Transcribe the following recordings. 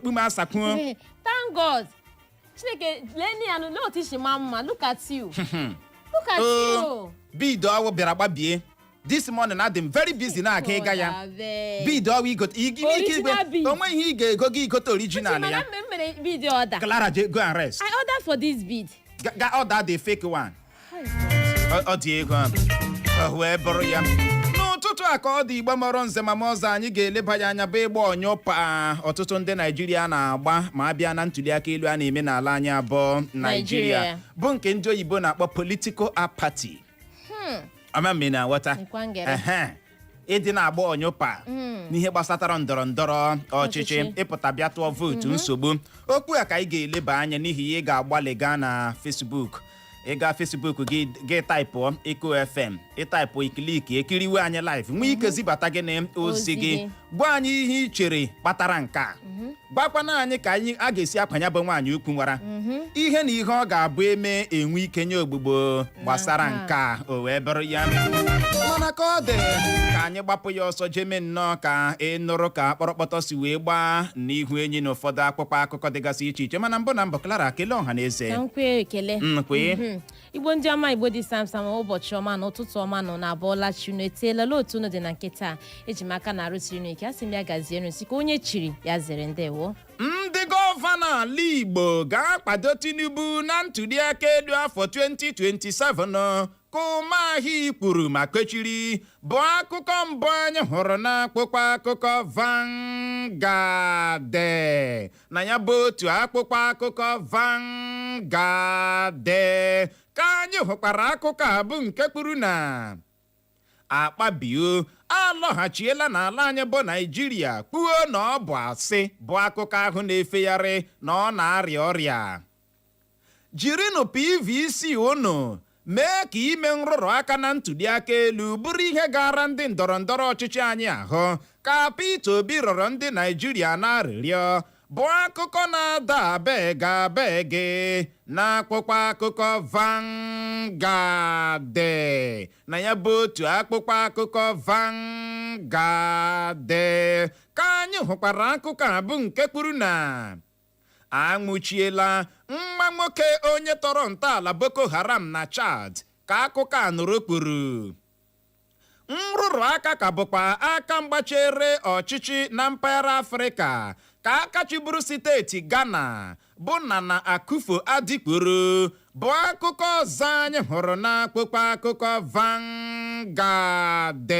ekpu m asakwu. Thank God. Chineke leni anu no tishi mama. Look at you. Look at you. Bido awo bịara gbabie. This morning I'm very busy na aga ịga ya. Bido awo igote igwe. Onwe ihe ị ga-ego gị igote original ya. Mere video order. Clara, go and rest. I ordered for this bead. Ga order the fake one. Ọ dị ego wee bụrụ ya. N'ụtụtụ a ka ọ dị Igbo mọrọ nze ma ọzọ anyị ga-eleba ya anya bụ ịgba onyupa ọtụtụ ndị Naijiria na-agba ma abịa na ntuliakaelu a na-eme n'ala anyị abụọ Naijiria bụ nke ndị oyibo na-akpọ political apathy. Amami na nghọta. Ịdị na-agba onyupa n'ihe gbasatara ndọrọndọrọ ọchịchị ịpụta bịa tụọ vootu nsogbu. Okwu a ka anyị ga-eleba anya n'ihi ya ị ga-agbalị gaa na Facebook. Ị gaa Facebook gị taịpụ Eko FM, ị taịpụ ikiliki ekiriwe anyị live nwee ike zibata gị na ozi gị gwa anyị ihe ị chere kpatara nkea. Gwakwana anyị ka a ga-esi akwanya bụ nwaanyị ukwu nwara ihe na ihe ọ ga-abụ eme enwe ike nye ogbugbo gbasara nkea o wee bụrụ ya. Mana ka ọ dị ka anyị gbapụ ya ọsọ jeme nnọọ ka ị nụrụ ka kpọrọkpọtọ si wee gbaa n'ihu enyi na ụfọdụ akwụkwọ akụkọ dịgasị iche iche mana mbụ na mbụ Clara kelee ọha na eze. Igbo ndị ọma Igbo dị samsam ụbọchị ọma na ụtụtụ ọma nọ na abụọla chi unu eteela otu unu dị na nkịta eji m aka na arụsiri unu ike asị m ya gazie unu ka onye chiri ya zere ndewo. Ndị gọvanọ ala Igbo ga-akwado Tinubu na ntuliakaelu afọ 2027 ka ụmụahịa kwuru ma kechiri bụ akụkọ mbụ anyị hụrụ n'akwụkwọ akụkọ Vanguard na ya bụ otu akwụkwọ akụkọ Vanguard ka anyị hụkwara akụkọ a bụ nke kwuru na Akpabio alọghachiela n'ala anyị bụ Naijiria kwuo na ọ bụ asị bụ akụkọ ahụ na-efegharị na ọ na-arịa ọrịa. Jirinụ PVC unu mee ka ime nrụrụ aka na ntuliakaelu bụrụ ihe gara ndị ndọrọndọrọ ọchịchị anyị ahụ ka Peter Obi rọrọ ndị Naijiria na-arịrịọ bụ akụkọ na-ada abeg n'akwụkwọ akụkọ Vanguard na ya bụ otu akpụkpọ akụkọ Vanguard ka anyị hụkwara akụkọ a bụ nke kwuru na anwụchiela nwa nwoke onye tọrọ ntọala Boko Haram na Chad ka akụkọ a nụrụ kwuru. Nrụrụ aka ka bụkwa aka mgbachere ọchịchị na mpaghara Afrịka ka aka chịburu steeti Ghana bụ Nana Akufo-Addo bụ akụkọ ọzọ anyị hụrụ n'akpụkpọ akụkọ Vanguard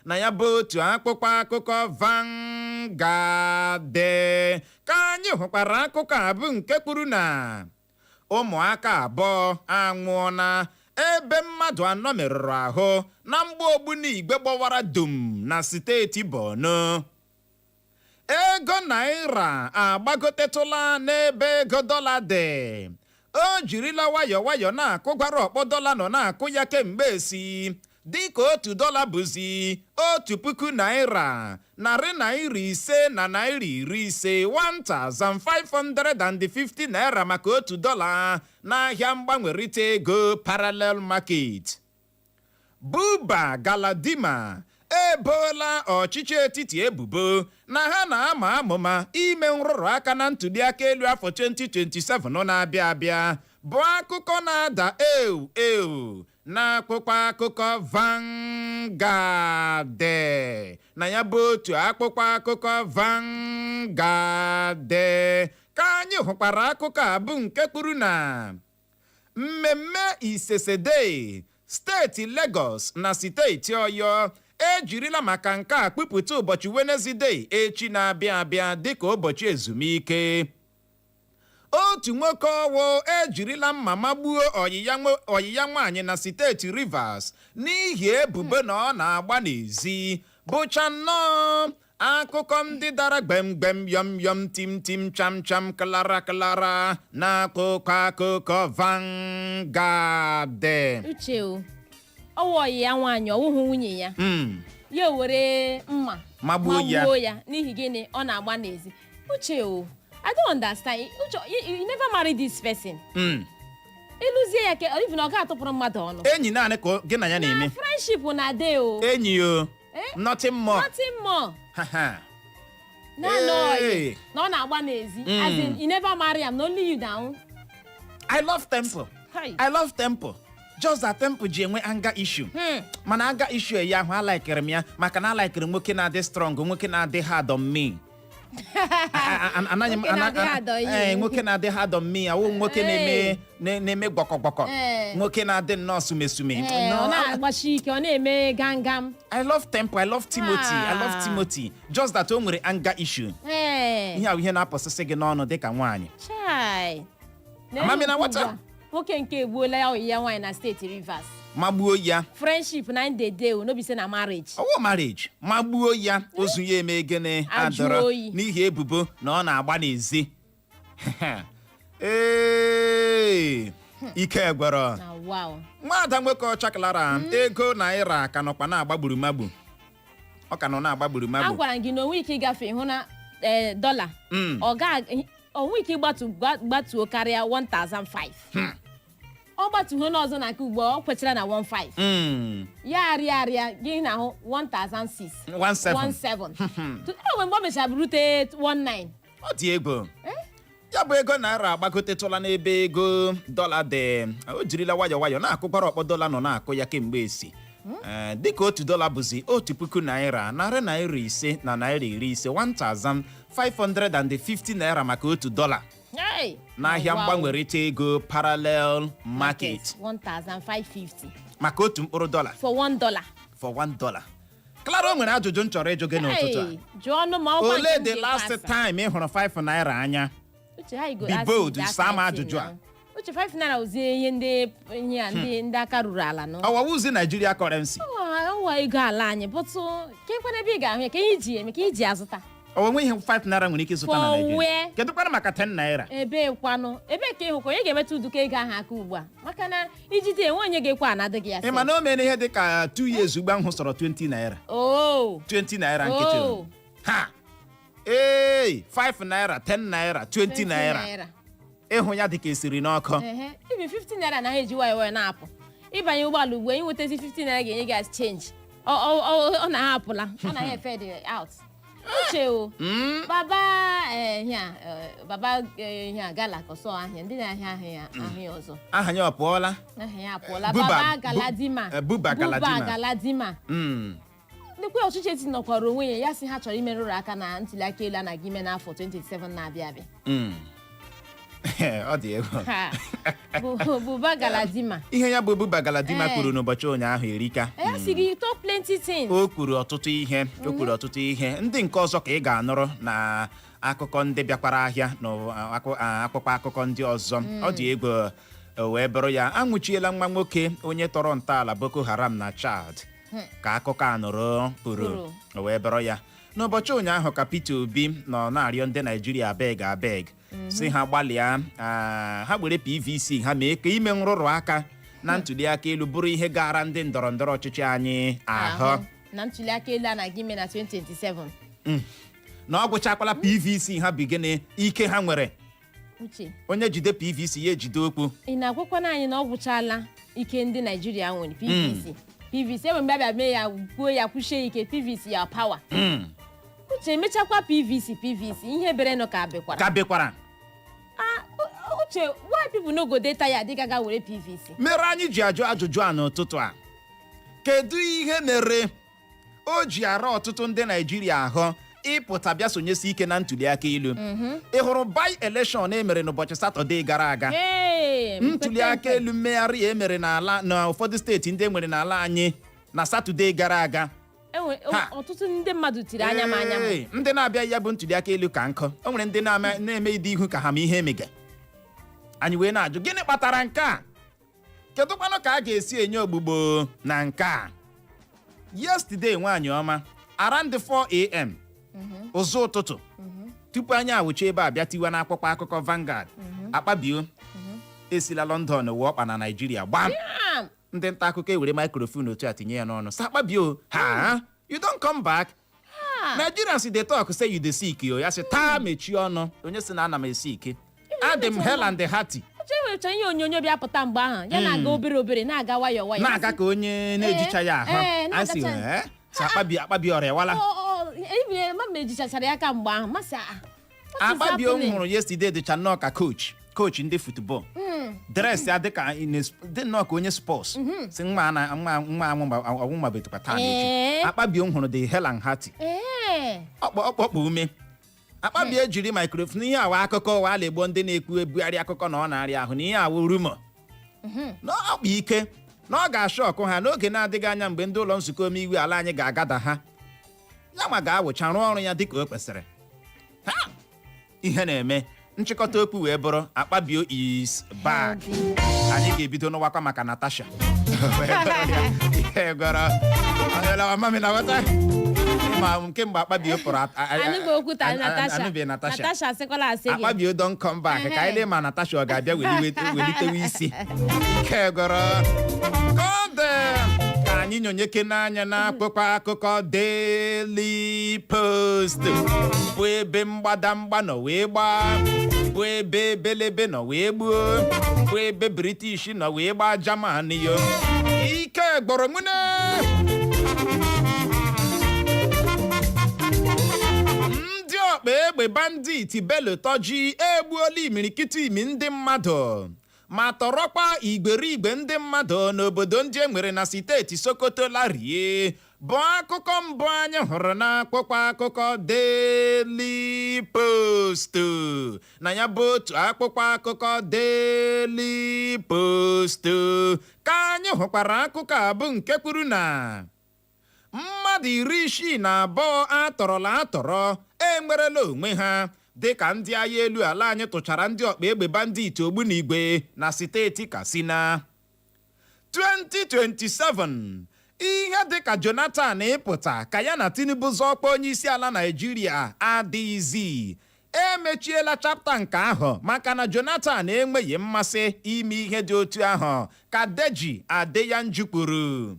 na ya bụ otu akpụkpọ akụkọ Vanguard ka anyị hụkwara akụkọ a bụ nke kwuru na ụmụaka abụọ anwụọna ebe mmadụ anọ merụrụ ahụ na mgba Ogbunigwe gbawara dum na steeti Borno. Ego naira agbagotetụla n'ebe ego dọla dị. O jirila nwayọọ na-akụgwara ọkpọ dọla nọ na-akụ ya kemgbe esi dịka otu dọla bụzi 1,000 naira, narị naira ise na naira 50, 1,550 naira maka otu dọla n'ahịa mgbanwerịta ego parallel market. Buba Galadima ebola ọchịchị etiti ebubo na ha na-ama amụma ime nrụrụ aka na ntuliakaelu afọ 2027 na-abịa abịa bụ akụkọ na-ada ewu n'akwụkwọ akụkọ Vanguard na ya bụ otu akpụkpọ akụkọ Vanguard ka anyị hụkwara akụkọ a bụ nke kwuru na mmemme Isesede steeti Lagos na steeti Ọyọ ejirila maka nke a kpụpụta ụbọchị Wenezdee echi na-abịa abịa dịka ụbọchị ezumike. Otu nwoke ọwụ ejirila mma magbuo ọyịya nwaanyị na steeti Rivers n'ihi ebubo na ọ na-agba n'ezi. Bụcha nnọọ akụkọ ndị dara gbemgbem yọm tim cham klara n'akụkọ akụkọ Vanguard. Ọwụ ya nwaanyị ọwụhụ nwunye ya ya were mma magbuo ya n'ihi gịnị ọ na-agba n'ezi. Uche I don't understand. You never married this person. Eluzie ya ke even ọ ga-atụpụrụ mmadụ ọnụ. Enyi naanị ka gị na ya na-eme. Friendship na dey o. Enyi o. Nothing more. Nothing more. No, no, na-agba n'ezi. As in, you never marry him, only you down. I love temple. I love temple. Just that temple ji enwe anger issue. Mana anger issue ya ahụ alikere m ya maka na alikere nwoke na-adị strong, nwoke na-adị hard on me. Nwoke na-adị hard on me. Awụ nwoke na-eme gbọkọgbọkọ. Nwoke na-adị nnọọ sumesume. Ọ na-agbashi ike, ọ na-eme gangam. I love temple. I love Timothy. I love Timothy. Just that o nwere anger issue. Ihe ahụ ihe na-apụsịsị gị n'ọnụ dịka nwaanyị. Mami na wata. Nwoke nke egbuola ya oyi ya nwaanyị na steeti Rivers. Magbuo ya. Friendship na ndede o no be say na marriage. Owo marriage. Magbuo ya ozu ya eme gịnị adọrọ n'ihi ebubo na ọ na-agba n'ezi. Ike gwara. Wow. Nwada nwoke ọchaklara ego naira ka nọkwa na-agba gburumagbu. Ọ ka nọ na-agba gburumagbu. Agwara gị na onwe ike ịgafe hụ na dollar. Onwe ike gbatuo karịa 1,500. Ọ gbatuo n'ọzọ na nke ugbo ọ kwechara na 15. Ya arịa gị na ahụ 1,617. Enwe mgbe o mechara burute 19. Ọ dị egwu. Ya bụ ego naira agbagotetụla n'ebe ego dọla dị. O jirila nwayọọ na-akụkwara ọkpọ dọla nọ na-akụ ya kemgbe esi. Dịka otu dọla bụzi 1,000 naira, narị naira 5 na naira 50, 1,550 naira maka otu dọla. N'ahịa mgbanwerịta ego parallel market 1,550 maka otu mkpụrụ dọla for $1. For $1. Clara, o nwere ajụjụ m chọrọ ịjụ gị n'ụtụtụ a. Ole the last time ị hụrụ 5 naira anya? Be bold, saa m ajụjụ a. Uche 5 naira ozie ihe ndị aka ruru ala no. Ọwawuzi Nigeria currency. Ọwa ego ala anyị bụtụ ka ekwe n'ebe ị ga-ahụ ya ka ihe iji eme ka iji azụta. Onwe ihe 5 naira nwere ike ịzụta na Nigeria. Kedukwanu maka 10 naira? Ebe ka ịhụ ka onye ga-emetụ uduka ego ahụ aka ugbu a maka na iji dị enwe onye ga-ekwe anadịghị ya. Ị ma na o mere ihe dị ka 2 years ugbu ahụ sọrọ 20 naira. 20 naira nkịtị. Ha! 5 naira, 10 naira, 20 naira. Ịhụ ya dị ka esiri n'ọkụ. Ibi 15 naira na ha eji nwayọọ na-apụ. Ịbanye ụgbọala ugbu a inwetazi 15 naira ga-enye gị as change. Ọ na-ahapụla. Ọ na-ha fed out. Uche o. Baba gala kọsọ ahịa ndị na-ahịa ahịa ọzọ. Aha ya ọpụọla. Baba Galadima. Buba Galadima. Ndekwe ọchịchị eti nọkwara onwe ya si ha chọrọ imerụrụ aka na ntuliakaelu a na-aga ime n'afọ 27 na-abịa abịa. Ọ dị egwu. Buba Galadima. Ihe ya bụ Buba Galadima kwuru n'ụbọchị ụnyaahụ erika. Ya si gị talk plenty things. O kwuru ọtụtụ ihe. Ndị nke ọzọ ka ị ga-anụrụ na akụkọ ndị bịakwara ahịa na akwụkwọ akụkọ ndị ọzọ. Ọ dị egwu wee bụrụ ya anwụchiela nwa nwoke onye tọrọ ntọala Boko Haram na Chad. Ka akụkọ anụrụ pụrụ wee bụrụ ya. N'ụbọchị ụnyaahụ ka Peter Obi nọ na-arịọ ndị Naijiria abeg si ha gbalịa ha were PVC ha mee ka ime nrụrụ aka na ntuliakaelu bụrụ ihe gara ndị ndọrọndọrọ ọchịchị anyị ahụ na ntuliakaelu a na-aga ime na 2027. Na ọ gwụchakwala PVC ha bigene ike ha nwere. Uche onye jide PVC ya ejide okwu. Ị na-agwakwana anyị na ọ gwụchala ike ndị Naijiria nwere PVC enwe mgbe abịa mee ya gwuo ya kwụchie ike PVC ya power. Uche emechakwa PVC ihe bere nọ ka bekwara. Uche why people no go data ya dịka ga were PVC? Mere anyị ji ajụ ajụjụ a n'ụtụtụ a. Kedu ihe mere o ji ara ọtụtụ ndị Naijiria ahụ ịpụta bịa sonyesi ike na ntuliakaelu? Ị hụrụ by-election emere n'ụbọchị Satọde gara aga? Ntuliakaelu mmegharị emere n'ala na ụfọdụ steeti ndị enwere n'ala anyị na Satọde gara aga. Ọtụtụ ndị mmadụ tiri anya m. Ndị na-abịa ya bụ ntuliakaelu ka nkọ. O nwere ndị na-eme ịdị ihu ka ha ma ihe emege. Anyị wee na-ajụ gịnị kpatara nke a? Kedukwanu ka a ga-esi enye ogbugbo na nke a? Yesterday nwaanyị ọma around 4 AM ụzọ ụtụtụ tupu anyị awụcha ebe a bịa tiwa n'akwụkwọ akụkọ Vanguard akpabio esila London wee ọkpa na Nigeria gbam. Ndị nta akụkọ ewere microphone otu a tinye ya n'ọnụ. Akpabio you don't come back. Nigerians dey talk say you dey sick yo. Ya sị taa mechie ọnụ. Onye sị na ana m esi ike. Adị m hell and the hearty. Uche ihe onyonyo bịa pụta mgbe ahụ ya na-aga obere na-aga nwayọọ. Na-aga ka onye na-ejicha ya ahụ. Asị akpabi ọrịa wala. mama ejichachara ya ka mgbe ahụ masị Akpabio m hụrụ yesterday dịcha nnọọ ka coach ndị football dress ya dịka dị nnọọ ka onye sports si nwa ọnwụmabetụkwa taa n'echi. Akpabio m hụrụ dị hell and hearty ọkpọkpọ ume. Akpabio jiri microphone ihe awa akụkọ ụwa ala-egbo ndị na-ekwu ebugharị akụkọ na ọ na-arịa ahụ na ihe awụ rumor na ọkpa ike na ọ ga-ashọ ọkụ ha n'oge na-adịghị anya mgbe ndị ụlọ nzukọ omeiwu ala anyị ga-agada ha ya ma ga-awụcha rụọ ọrụ ya dịka o kwesịrị. Ihe na-eme nchịkọta okwu wee bụrụ Akpabio is back. Anyị ga-ebido n'ụwakwa maka Natasha ihe gọrọ mami na wata ma kemgbe Akpabio pụrụ anụbeghị Natasha Akpabio don come back ka anyị lee ma Natasha ọ ga-abịa welitewe isi nke gọrọ ka anyị nyonyeke n'anya na akpụkpọ akụkọ Daily Post bụ ebe mgbadamgba nọ wee gbaa, bụ ebe belebe nọ wee gbuo, bụ ebe British nọ wee gbaa German yo ike gbọrọ nwune. Ndị ọkpa egbe bandit belotoji egbuola imirikiti imi ndị mmadụ ma tọrọkwa igberigbe ndị mmadụ n'obodo ndị e nwere na steeti Sokoto larie bụ akụkọ mbụ anyị hụrụ n'akwụkwọ akụkọ Daily Post. Na ya bụ otu akwụkwọ akụkọ Daily Post ka anyị hụkwara akụkọ abụ nke kwuru na mmadụ 62 atọrọla atọrọ enwerela onwe ha dịka ndị agha elu ala anyị tụchara ndị ọkpa egbe bandit ogbunigwe na steeti Katsina. 2027 ihe dịka Jonathan ịpụta ka ya na Tinubu zọọkwa onye isi ala Naịjirịa adịghịzi. Emechiela chapta nke ahụ maka na Jonathan enweghị mmasị ime ihe dị otu ahụ ka Deji Adeyanju kwuru.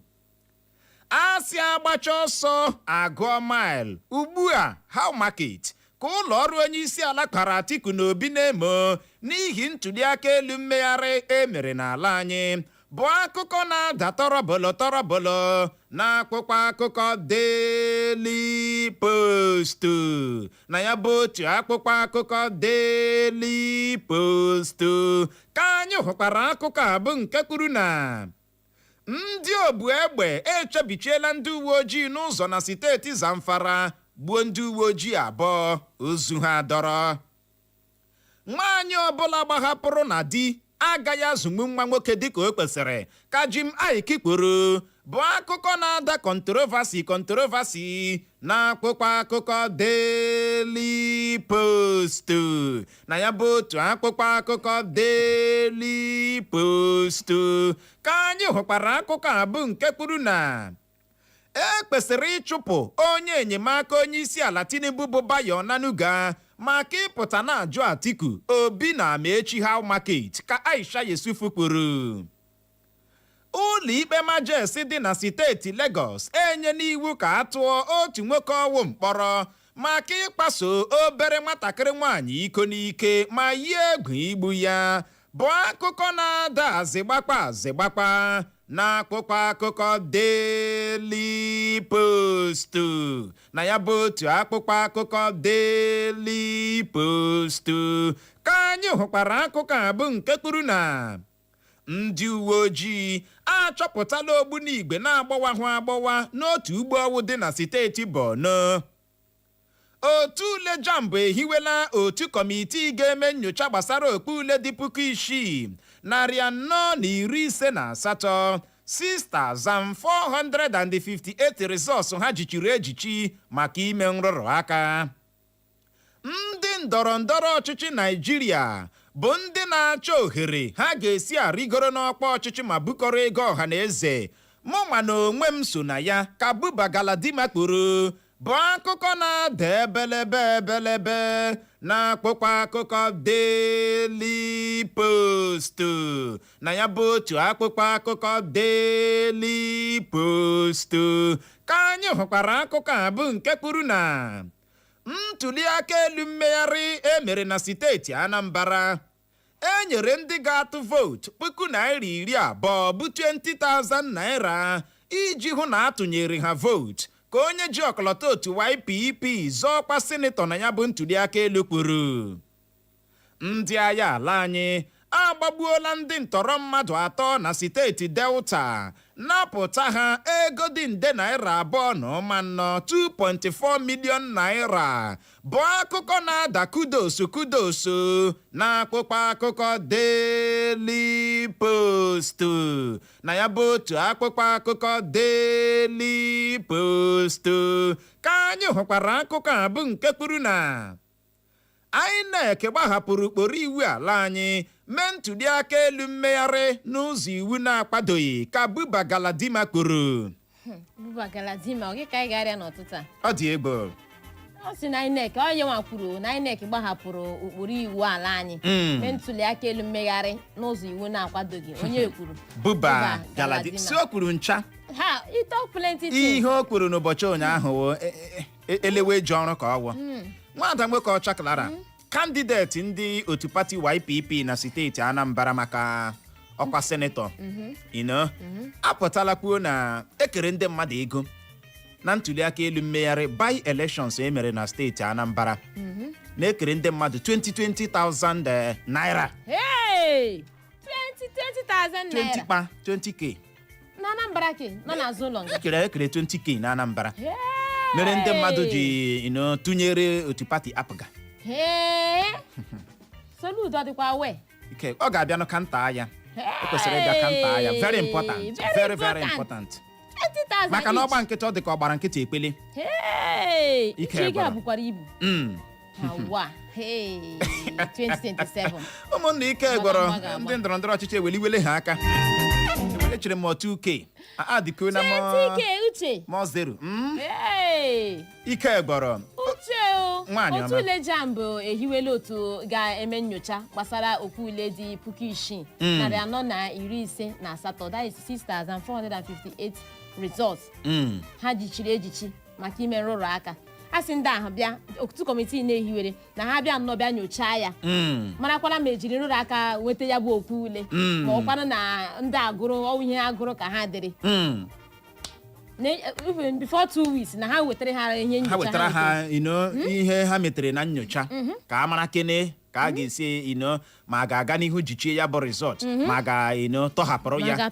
Asị agbacha ọsọ agụọ mile ugbu a how market ka ụlọ ọrụ onye isi ala kpara Atiku na Obi na-emo n'ihi ntuliakaelu mmegharị emere n'ala anyị bụ akụkọ na-ada tọrọbọlọ na akwụkwọ akụkọ Daily Post. Na ya bụ otu akwụkwọ akụkọ Daily Post ka anyị hụkwara akụkọ abụ nke kwuru na ndị ogbu egbe echebichiela ndị uwe ojii n'ụzọ na steeti Zamfara gbuo ndị uwe ojii 2 ozu ha dọrọ. Nwaanyị ọbụla gbahapụrụ na di agaghị azụnwu nwa nwoke dịka o kwesịrị ka Jim Aiki kwuru bụ akụkọ na-ada controversy na akwụkwọ akụkọ Daily Post. Na ya bụ otu akwụkwọ akụkọ Daily Post ka anyị hụkwara akụkọ abụ nke kwuru na kwesịrị ịchụpụ onye enyemaka onye isi ala Tinubu bụ Bayo Onanuga maka ịpụta na-ajụ Atiku Obi na Amechi how market ka Aisha Yesufu kwuru. Ụlọ ikpe majesi dị na steeti Lagos enye n'iwu ka a tụọ otu nwoke ọwụ mkpọrọ maka ịkpaso obere nwatakịrị nwaanyị iko n'ike ma yie egwu igbu ya bụ akụkọ na-ada azịgbakpa na akwụkwọ akụkọ Daily Post. Na ya bụ otu akwụkwọ akụkọ Daily Post ka anyị hụkwara akụkọ abụ nke kwuru na ndị uwe ojii achọpụtala ogbunigwe na-agbawa n'otu ugbo ọwụ dị na steeti Borno. Otu ule jambo ehiwela otu kọmitii ga-eme nnyocha gbasara okpu ule dị 6,458 6,458 results ha jichiri ejichi maka ime nrụrụ aka. Ndị ndọrọndọrọ ọchịchị Naịjirịa bụ ndị na-achọ ohere ha ga-esi arịgoro n'ọkwa ọchịchị ma bukọrọ ego ọha na eze mụnwa na onwe m so na ya ka Buba Galadima kporo bụ akụkọ na-ada ebelebe na akwụkwọ akụkọ Daily Post. Na ya bụ otu akwụkwọ akụkọ Daily Post ka anyị hụkwara akụkọ abụ nke kwuru na ntuliakaelu mmegharị emere na steeti Anambra enyere ndị ga-atụ vootu 20,000 bụ 20,000 naira iji hụ na atụnyere ha vootu ka onye ji ọkọlọtọ otu YPP zọọkwa sinetọ na ya bụ ntuliakaelu kwuru. Ndị agha ala anyị agbagbuola ndị ntọrọ mmadụ 3 na steeti Delta napụta ha ego dị nde naira 2.4 2.4 million naira bụ akụkọ na-ada kudosu n'akpụkpọ akụkọ Daily Post na ya bụ otu akpụkpọ akụkọ Daily Post ka anyị hụkwara akụkọ a bụ nke kwuru na INEC gbahapụrụ ụkpụrụ iwu ala anyị mee ntuliakaelu mmegharị n'ụzọ iwu na-akwadoghị ka Buba Galadima kwuru. Buba Galadima ọ gị ka anyị ga-arịa n'ụtụtụ a? Ọ dị egbo. Ọ sị na INEC onye nwa kwuru na INEC gbahapụrụ ụkpụrụ iwu ala anyị mee ntuliakaelu mmegharị n'ụzọ iwu na-akwadoghị. Onye kwuru? Buba Galadima. Si o kwuru ncha. Ha, ito plenty things. Ihe o kwuru n'ụbọchị ụnyaahụ elewe ji ọrụ ka ọ wụ. Nwada nwoke ọcha Clara, kandideti ndị otu pati YPP na steeti Anambra maka ọkwa senetọ apụtala kwuo na ekere ndị mmadụ ego na ntuliakaelu mmegharị by elections emere na steeti Anambra na ekere ndị mmadụ 20,000 naira. Hey! 20,000 naira. 20K. Na Anambra ke nọ n'azụ ụlọ nga. Ekere 20K na Anambra. Mere ndị mmadụ ji tụnyere otu pati apụga. Soludo dịkwa we. Ike ọ ga-abịa n'ụka nta ya. O kwesịrị ịbịa ka nta ya. Very important. Very important. 20,000 maka na ọgba nkịtị ọ dị ka ọgbara nkịtị ekpele. Ike bụkwara ibu. Awa. 2027. Ụmụnna ike gwọrọ ndị ndọrọndọrọ ọchịchị eweliwele ha aka. Echere m 2K. Adịko na 20K uche. Mo zero. Ike gwọrọ. Otu ule jambụ ehiwela otu ga-eme nnyocha gbasara okwu ule dị 6,458 that is 6,458 results ha jichiri ejichi maka ime nrụrụ aka. A sị ndị ahụ bịa otu kọmitii na-ehiwere na ha bịa nnọọ bịa nyochaa ya marakwara ma ejiri nrụrụ aka nweta ya bụ okwu ule ma ọkwanụ na ndị agụrụ ọwụ ihe agụrụ ka ha dịrị even before 2 weeks na ha wetara ha ihe nyocha ha wetara ha ihe ha metere na nyocha ka a mara kene ka a ga-esi ma a ga-aga n'ihu jichie ya bụ result ma a ga-tọhapụrụ ya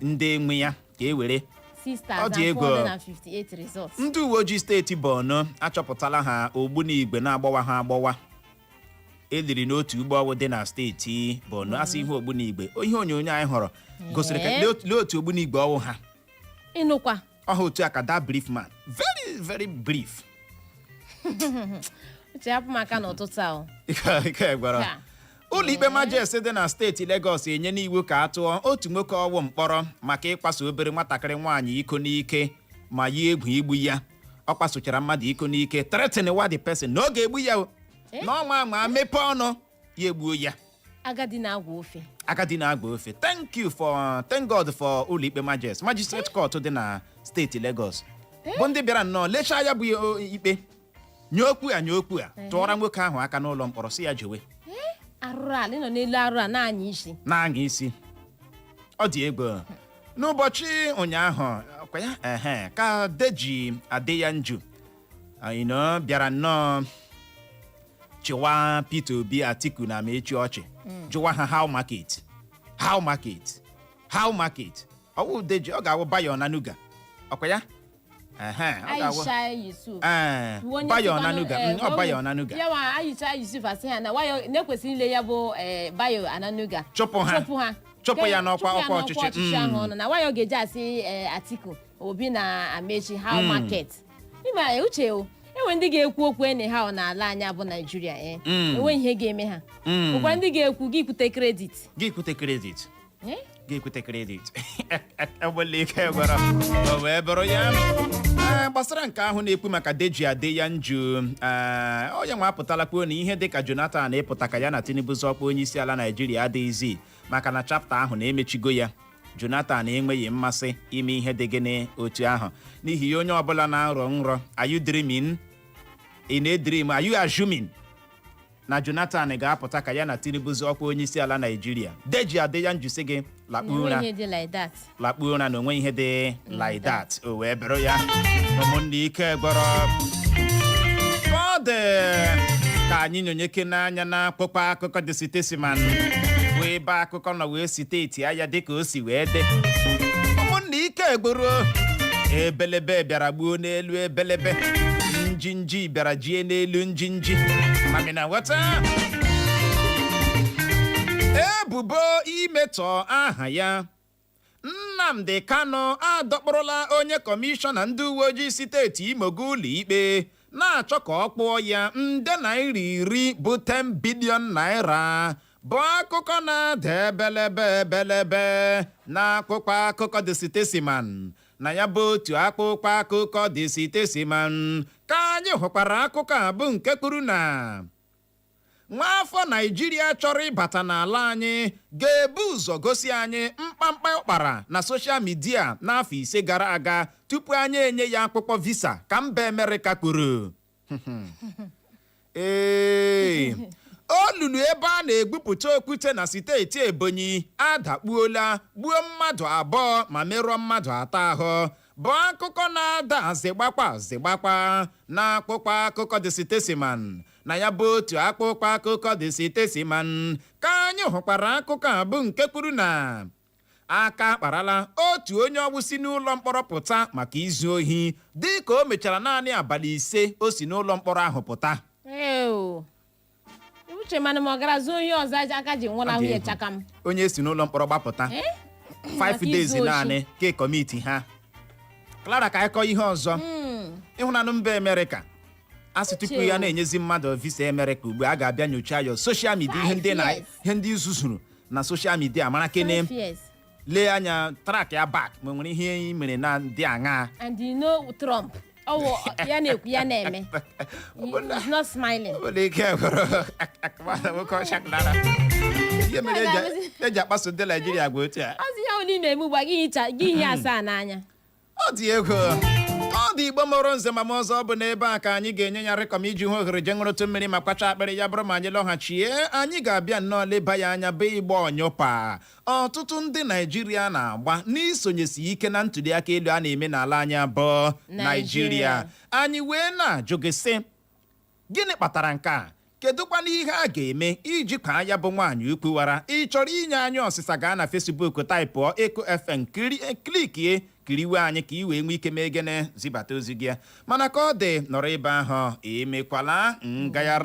ndị nwe ya ka e were 6,458 results. Ndị uwe ojii steeti Borno achọpụtala ha ogbunigwe na-agbawa ha agbawa eliri n'otu ugbo ọwụ dị na steeti Borno. Asị ihe ogbunigwe ihe onyonyo anyị hụrụ gosiri ka lee otu ogbunigwe ọwụ ha ịnụkwa ọha otu aka that brief man very very brief. Uche hapụ maka n'ụtụtụ ahụ. Ike gwara ụlọ ikpe majesty dị na steeti Lagos enye n'iwu ka a tụọ otu nwoke ọwụ mkpọrọ maka ịkwaso obere nwatakịrị nwaanyị iko n'ike ma yi egwu igbu ya. Ọ kwasochara mmadụ iko n'ike threatening the person na ọ ga-egbu ya n'ọnwa ma mepee ọnụ ya egbuo ya. Agadi na-agba ofe. Thank God for ụlọ ikpe magistrate court dị na steeti Lagos bụ ndị bịara nnọọ lechaa ya bụ ikpe nye okwu a tụọra nwoke ahụ aka n'ụlọ mkpọrọ si ya jewe. Arụrụ a nọ n'elu arụrụ a na-anya isi ọ dị egwu. N'ụbọchị ụnyaahụ ka Deji Adeyanju bịara nnọọ chịwa Peter Obi, Atiku na Amechi ọchị jụwa ha how market ọwụ Deji ọ ga-awụ Bayo Onanuga ọkwa ya Aisha Yusuf Bayo Onanuga yawa Aisha Yusuf asị ha na na-ekwesịrị ile ya bụ Bayo Onanuga chụpụ ya n'ọkwa ọchịchị ahụ ọnụ na wayo ga-eji asị Atiku Obi na Amechi how market ịma uche enwe ndị ga-ekwu okwu ha n'ala anyị bụ Naijiria enwe ihe ga-eme ha ụkwa ndị ga-ekwu gị kwute kredit egbele ike gwara o wee bụrụ ya gbasara nke ahụ na-ekwu maka Deji Adeyanju onye nwa apụtala kwuo na ihe dịka Jonathan ịpụta ka ya na Tinubu zọkwa onye isi ala Naijiria adịghịzi maka na chapta ahụ na-emechigo ya. Jonathan enweghị mmasị ime ihe dị gịnị otu ahụ n'ihi ya onye ọbụla na-arọ nrọ are you dreaming? In a dream, are you assuming? na Jonathan ga-apụta ka ya na Tinubu ọkwa onye isi ala Naịjirịa. Deji adị ya njụsị gị lakpuo ụra na onwe ihe dị like that. O wee bụrụ ya ụmụnne ike gwọrọ ka ọ dị ka anyị nyonyeke n'anya na akpụkpọ akụkọ dị sitesiman bụ ebe akụkọ nọ wee siteti ya dịka o si wee dị. Ụmụnne ike gboro ebelebe bịara gbuo n'elu ebelebe, njinji bịara jie n'elu njinji. Mamina wata ebubo imetọ aha ya. Nnamdi Kanu adọkpụrụla onye kọmishọna ndị uwe ojii steeti Imo ụlọ ikpe na-achọ ka ọ kpụọ ya nde naira 10 bụ 10 bilion naira. Bụ akụkọ na-ada ebelebe na akpụkpọ akụkọ dị sitesiman na ya bụ otu akpụkpọ akụkọ dị sitesiman ka anyị hụkwara akụkọ a bụ nke kwuru na nwaafọ Naịjirịa chọrọ ịbata n'ala anyị ga-ebu ụzọ gosi anyị mkpamkpa ụkpara na soshal midia n'afọ 5 gara aga tupu anyị enye ya akwụkwọ visa ka mba Amerịka kwuru. Olulu ebe a na-egbupụta okwute na steeti Ebonyi adakpuola, gbuo mmadụ 2 ma merụọ mmadụ 3 ahụ. Bụ akụkọ na-ada azịgbakwa na akpụkpọ akụkọ dị sitesiman na ya bụ otu akpụkpọ akụkọ dị sitesiman ka anyị hụkwara akụkọ a bụ nke kwuru na aka akparala otu onye ọgwụ si n'ụlọ mkpọrọ pụta maka izu ohi dịka o mechara naanị abalị 5 o si n'ụlọ mkpọrọ ahụ pụta. Onye si n'ụlọ mkpọrọ gbapụta 5 days naanị ke kọmiti ha. Clara ka akọ ihe ọzọ ịhụnanụ mba Amerịka asị tupu ya na-enyezi mmadụ visa Amerịka ugbu a ga-abịa nyocha ya soshal midia ihe ndị izuzuru na soshal midia mara kene lee anya track ya back ma nwere ihe mere na ndị aṅa. And you know Trump ya na-ekwu ya na-eme. He's not smiling. Eji akpaso ndị Naịjirịa gwa otu a. Ọzi ya onye na-eme ugbu a gị ihe asaa n'anya. Ọ dị ego ọ dị Igbo mụrụ nze ma ọzọ bụ n'ebe a ka anyị ga-enye ya rịkọm iji hụ ohere je ṅụrụtụ mmiri ma kpacha akpịrị ya bụrụ ma anyị lọghachie anyị ga-abịa nnọọ leba ya anya bụ Igba onyupa. Ọtụtụ ndị Naịjirịa na-agba n'isonyesi ike na ntuliakaelu a na-eme n'ala anyị bụ Naịjirịa. Anyị wee na-ajụ gị sị gịnị kpatara nke a? Kedukwanu ihe a ga-eme iji kwa ya bụ nwaanyị ukwuwara? Ị chọrọ inye anyị ọsịsa gaa na Facebook taịpụọ Eko FM klikie kiriwe anyị ka i wee nwee ike mee gene zibata ozi gị mana ka ọ dị nọrọ ebe ahụ emekwala ngayar.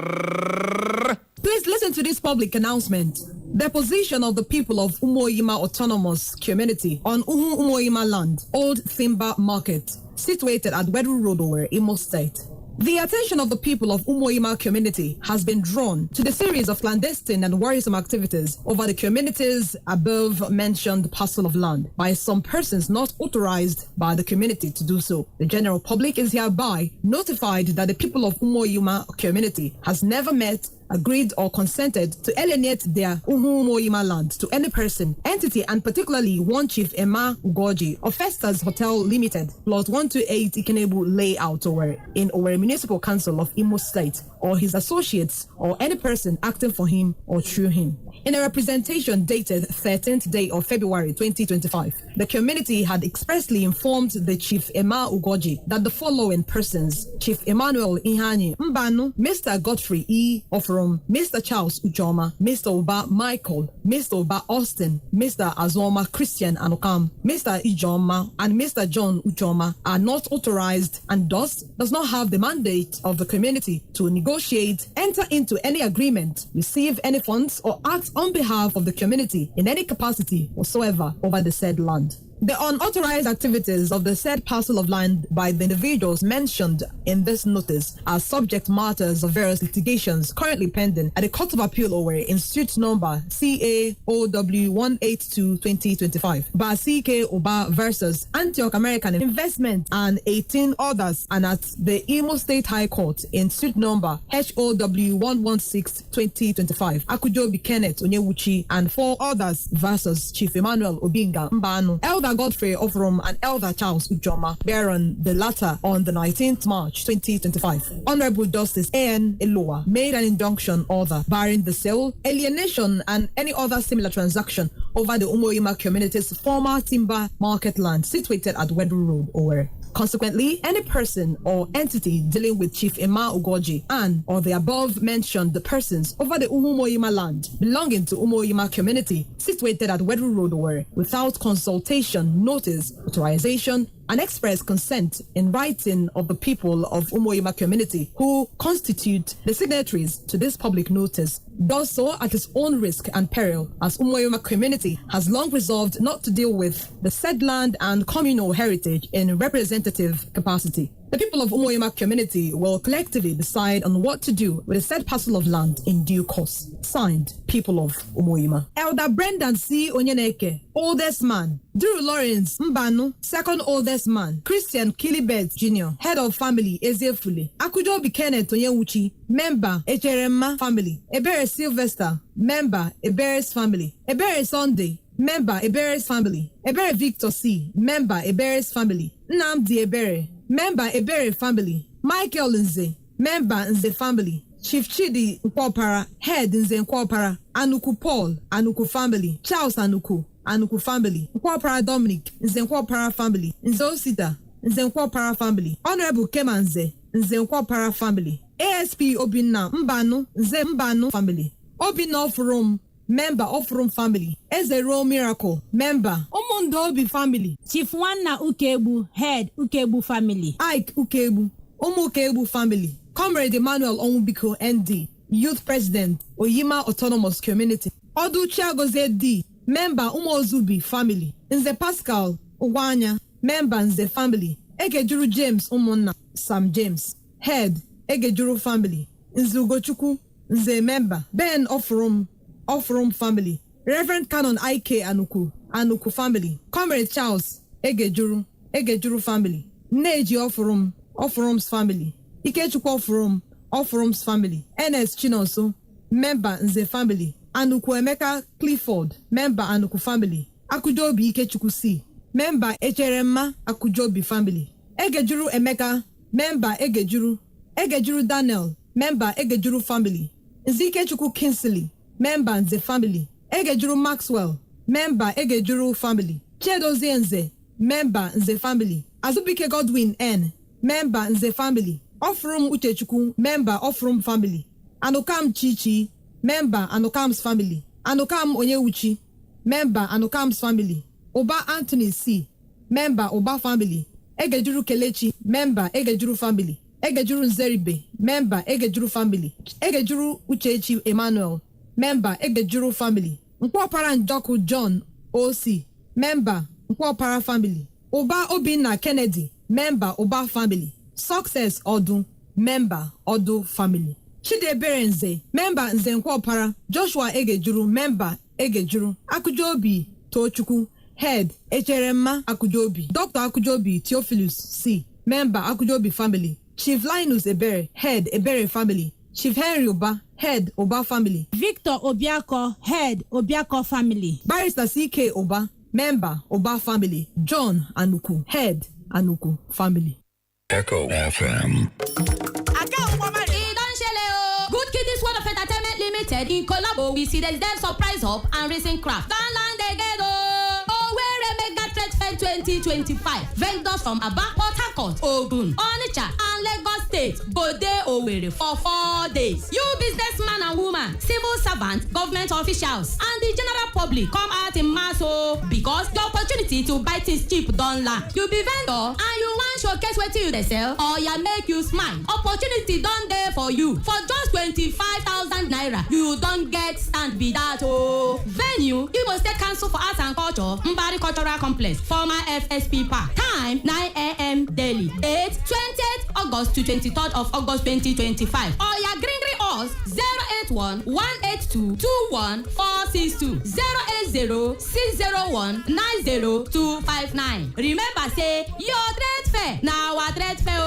Please listen to this public announcement. The position of the people of Umuoyima Autonomous Community on Umuoyima land, Old Thimba Market, situated at Wedu Road, Owerri, Imo State. The attention of the people of Umuoyima community has been drawn to the series of clandestine and worrisome activities over the community's above-mentioned parcel of land by some persons not authorized by the community to do so. The general public is hereby notified that the people of Umuoyima community has never met, agreed or consented to alienate their Umuoyima land to any person, entity, and particularly one Chief Emma Ugoji of Festus Hotel Limited, Plot 128 Ikenebu Layout, Owerri, in Owerri Municipal Council of Imo State, or his associates, or any person acting for him or through him. In a representation dated 13th day of February 2025, the community had expressly informed the Chief Emma Ugoji that the following persons, Chief Emmanuel Ihani Mbanu, Mr. Godfrey E. Ofrom, Mr. Charles Ujoma, Mr. Uba Michael, Mr. Uba Austin, Mr. Azoma Christian Anokam, Mr. Ijoma, and Mr. John Ujoma are not authorized and thus does not have the mandate of the community to negotiate, enter into any agreement, receive any funds, or act on behalf of the community in any capacity whatsoever over the said land. The unauthorized activities of the said parcel of land by the individuals mentioned in this notice are subject matters of various litigations currently pending at the Court of Appeal Owerri in suit number CAOW 182-2025 by CK Oba versus Antioch American Investment and 18 others, and at the Imo State High Court in suit number HOW 116-2025 Akujobi Kenneth Onyewuchi and 4 others versus Chief Emmanuel Obinga Mbanu, Elder Elder Godfrey Ofrom and Elder Charles Ujoma, bearing the latter on the 19th March 2025. Honorable Justice A.N. Eloa made an injunction order barring the sale, alienation, and any other similar transaction over the Umoyima community's former timber market land situated at Wedru Road, Owerri. Consequently, any person or entity dealing with Chief Emma Ugoji and or the above mentioned the persons over the Umoyima land belonging to Umoyima community situated at Wedru Road, Owerri, without consultation, notice, authorization, and express consent in writing of the people of Umoyima community who constitute the signatories to this public notice, does so at its own risk and peril, as Umoyima community has long resolved not to deal with the said land and communal heritage in representative capacity. The people of Umoyima community will collectively decide on what to do with the said parcel of land in due course. Signed, people of Umoyima. Elder Brendan C. Onyeneke, oldest man. Drew Lawrence Mbanu, second oldest man. Christian Kilibet Jr., head of family, Ezeofule. Akujobi Kenneth Onyewuchi, member, Echerema family. Ebere Sylvester, member, Ebere's family. Ebere Sunday, member, Ebere's family. Ebere Victor C., member, Ebere's family. Nnamdi Ebere, member, Ebere family. Michael Nze, member, Nze family. Chief Chidi Nkwopara, head Nze Nkwopara. Anuku Paul, Anuku family. Charles Anuku, Anuku family. Nkwopara Dominic, Nze Nkwopara family. Nze Osita, Nze Nkwopara family. Honorable Kemanze, Nze Nkwopara family. ASP Obinna Mbanu, Nze Mbanu family. Obinna Ofrom, member Ofrom family. Ezero Miracle, member Omondo Obi family. Chief Wanna Ukebu, head Ukebu family. Ike Ukebu, Omu Ukebu family. Comrade Emmanuel Onwubiko ND, Youth President, Oyima Autonomous Community. Odu Chiagoze D, member Umozubi family. Nze Pascal Ugwanya, member Nze family. Egejuru James Umonna, Sam James, head Egejuru family. Nzugochukwu, Nze member. Ben Ofrom family. Reverend Canon Ike Anuku family. Comrade Charles Egejuru family. Neji Ofrom's family. Ikechukwu Ofrom's family. Ernest Chinonso, member Nze family. Anuku Emeka Clifford, member Anuku family. Akujobi Ikechukwu C, member Echerema Akujobi family. Egejuru Emeka, member Egejuru Daniel, member Egejuru family. Nzikechukwu Kinsley, member Nze family. Egejuru Maxwell, member Egejuru family. Chedozie Nze, member Nze family. Azubike Godwin N, member Nze family. Ofrom Uchechukwu, member Ofrom family. Anukam Chichi, member Anukam's family. Anukam Onyewuchi, member Anukam's family. Oba Anthony C, member Oba family. Egejuru Kelechi, member Egejuru family. Egejuru Nzeribe, member Egejuru family. Egejuru Uchechi Emmanuel, member Egejuru family. Nkwopara Njoku John O.C., member Nkwopara family. Oba Obinna Kennedy, member Oba family. Success Odu, member Odu family. Chidebere Nze, member Nze Nkwopara. Joshua Egejuru, member Egejuru. Akujobi Tochukwu, head Echerema Akujobi. Dr. Akujobi Theophilus C, member Akujobi family. Chief Linus Ebere, head Ebere family. Chief Henry Oba, head Oba family. Victor Obiako, head Obiako family. Barrister C.K. Oba, member Oba family. John Anuku, head Anuku family. Echo FM. Good Kiddies World of Entertainment Limited in collabo with Cedars Dev Surprise Hub and Racing Craft. Downland again, Owerri Mega Trade Fair 2025. Vendors from Aba, Port Harcourt, Ogun, Onitsha, and Lagos State go dey Owerri for 4 days. You businessman and woman, civil servant, government officials, and the general public come out in mass because the opportunity to buy things cheap don land. You be vendor and you wan showcase wetin you dey sell or ya make you smile. Opportunity don dey for you. For just 25,000 naira, you don get stand be that Venue, Igbo State Council for Arts and Culture, Mbari Cultural Complex, former FSP Park. Time 9 a.m. daily. Date 20th August to 23rd of August 2025. Or ya green us 081 182 21462 080 601 90259. Remember say your trade fair na our trade fair